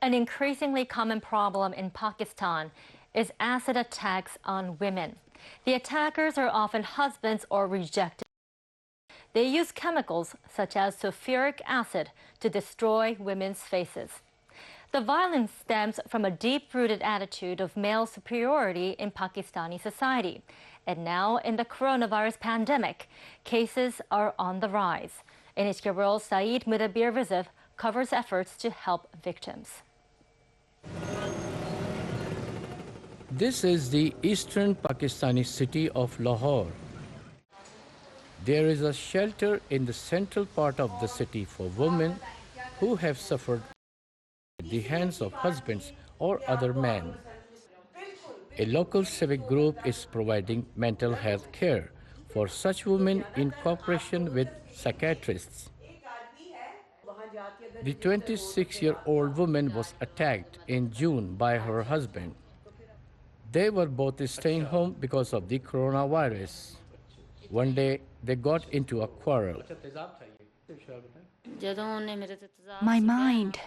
An increasingly common problem in Pakistan is acid attacks on women. The attackers are often husbands or rejected. They use chemicals such as sulfuric acid to destroy women's faces. The violence stems from a deep-rooted attitude of male superiority in Pakistani society. And now, in the coronavirus pandemic, cases are on the rise. NHK World Saeed Mudabbir Rizv covers efforts to help victims. This is the eastern Pakistani city of Lahore. There is a shelter in the central part of the city for women who have suffered at the hands of husbands or other men. A local civic group is providing mental health care for such women in cooperation with psychiatrists. The 26-year-old woman was attacked in June by her husband. They were both staying home because of the coronavirus. One day, they got into a quarrel. My mind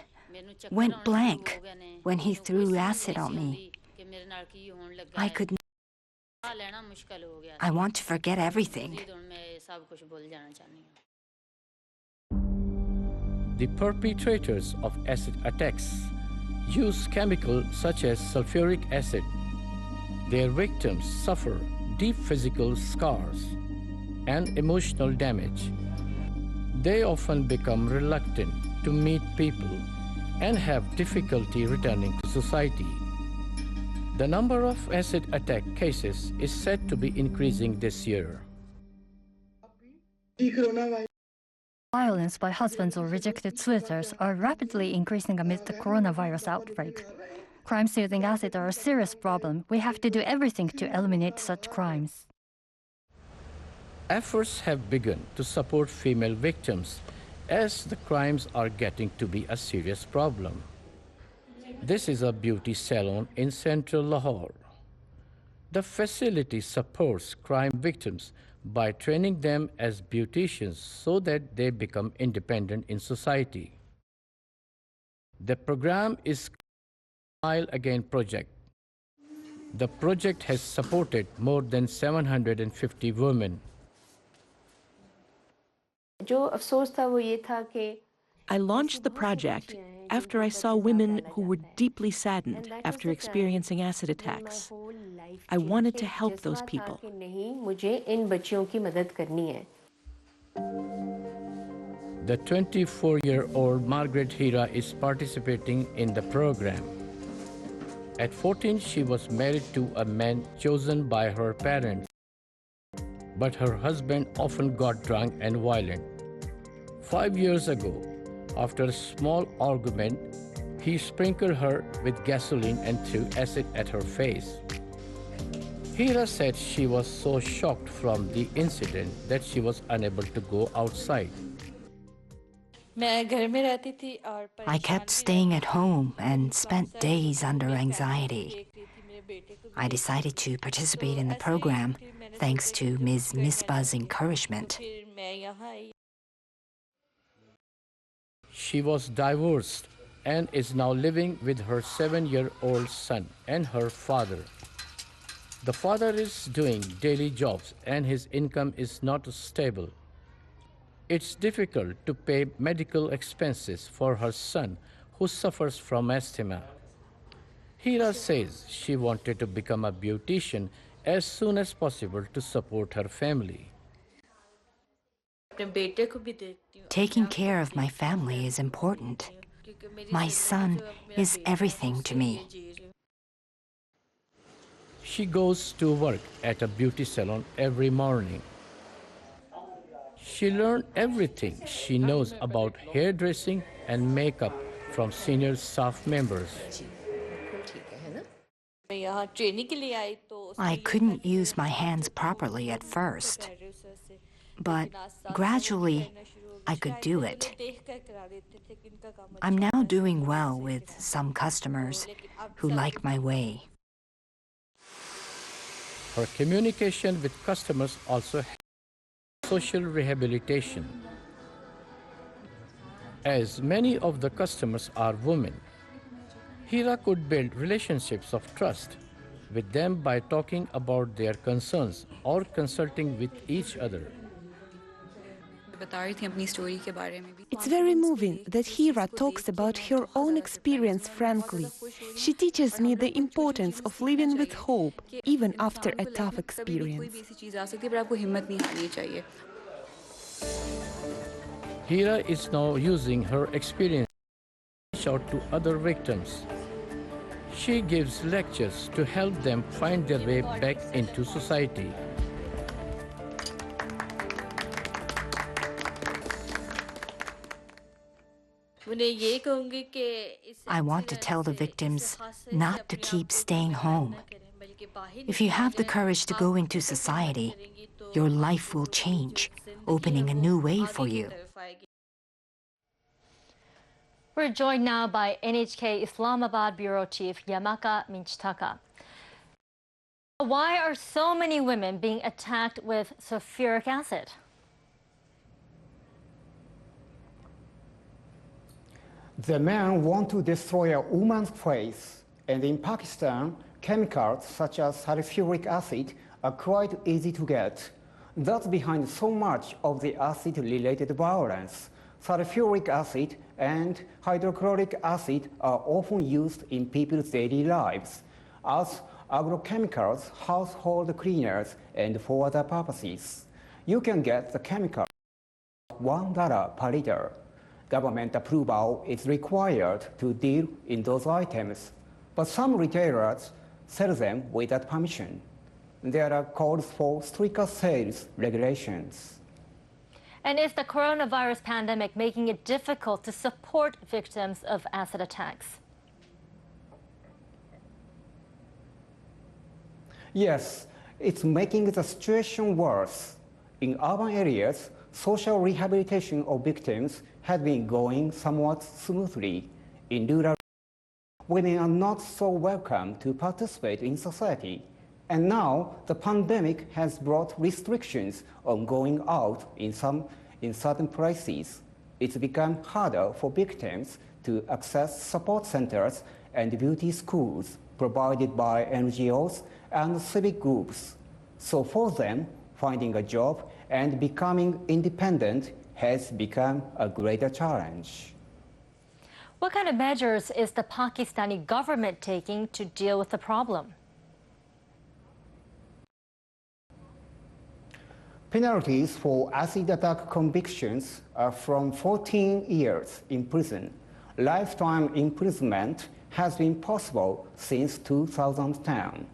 went blank when he threw acid on me. I want to forget everything. The perpetrators of acid attacks use chemicals such as sulfuric acid. Their victims suffer deep physical scars and emotional damage. They often become reluctant to meet people and have difficulty returning to society. The number of acid attack cases is said to be increasing this year. Violence by husbands or rejected suitors are rapidly increasing amid the coronavirus outbreak. Crimes using acid are a serious problem. We have to do everything to eliminate such crimes. Efforts have begun to support female victims as the crimes are getting to be a serious problem. This is a beauty salon in central Lahore. The facility supports crime victims by training them as beauticians so that they become independent in society. The program is Smileagain project. The project has supported more than 750 women. I launched the project after I saw women who were deeply saddened after experiencing acid attacks. I wanted to help those people. The 24-year-old Margaret Hira is participating in the program. At 14, she was married to a man chosen by her parents, but her husband often got drunk and violent. 5 years ago, after a small argument, he sprinkled her with gasoline and threw acid at her face. Hira said she was so shocked from the incident that she was unable to go outside. I kept staying at home and spent days under anxiety. I decided to participate in the program thanks to Ms. Misbah's encouragement. She was divorced and is now living with her 7-year-old son and her father. The father is doing daily jobs and his income is not stable. It's difficult to pay medical expenses for her son who suffers from asthma. Hira says she wanted to become a beautician as soon as possible to support her family. Taking care of my family is important. My son is everything to me. She goes to work at a beauty salon every morning. She learned everything she knows about hairdressing and makeup from senior staff members. I couldn't use my hands properly at first, but gradually I could do it. I'm now doing well with some customers who like my way. Her communication with customers also helps social rehabilitation. As many of the customers are women, Hira could build relationships of trust with them by talking about their concerns or consulting with each other. It's very moving that Hira talks about her own experience frankly. She teaches me the importance of living with hope, even after a tough experience. Hira is now using her experience to reach out to other victims. She gives lectures to help them find their way back into society. I want to tell the victims not to keep staying home. If you have the courage to go into society, your life will change, opening a new way for you. We're joined now by NHK Islamabad Bureau Chief Yamaka Michitaka. Why are so many women being attacked with sulfuric acid? The men want to destroy a woman's face, and in Pakistan, chemicals such as sulfuric acid are quite easy to get. That's behind so much of the acid-related violence. Sulfuric acid and hydrochloric acid are often used in people's daily lives as agrochemicals, household cleaners, and for other purposes. You can get the chemical at $1 per liter. Government approval is required to deal in those items, but some retailers sell them without permission. There are calls for stricter sales regulations. And is the coronavirus pandemic making it difficult to support victims of acid attacks? Yes, it's making the situation worse. In urban areas, social rehabilitation of victims has been going somewhat smoothly. In rural, women are not so welcome to participate in society. And now the pandemic has brought restrictions on going out in certain places. It's become harder for victims to access support centers and beauty schools provided by NGOs and civic groups. So for them, finding a job and becoming independent has become a greater challenge. What kind of measures is the Pakistani government taking to deal with the problem? Penalties for acid attack convictions are from 14 years in prison. Lifetime imprisonment has been possible since 2010.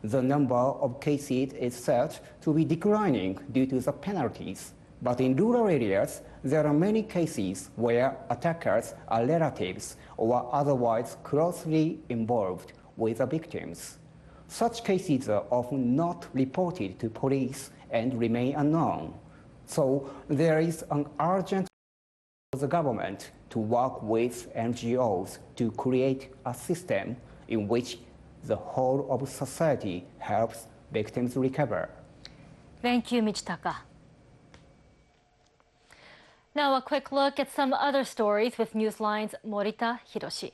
The number of cases is said to be declining due to the penalties. But in rural areas, there are many cases where attackers are relatives or otherwise closely involved with the victims. Such cases are often not reported to police and remain unknown. So there is an urgent need for the government to work with NGOs to create a system in which the whole of society helps victims recover. Thank you, Michitaka. Now a quick look at some other stories with Newsline's Morita Hiroshi.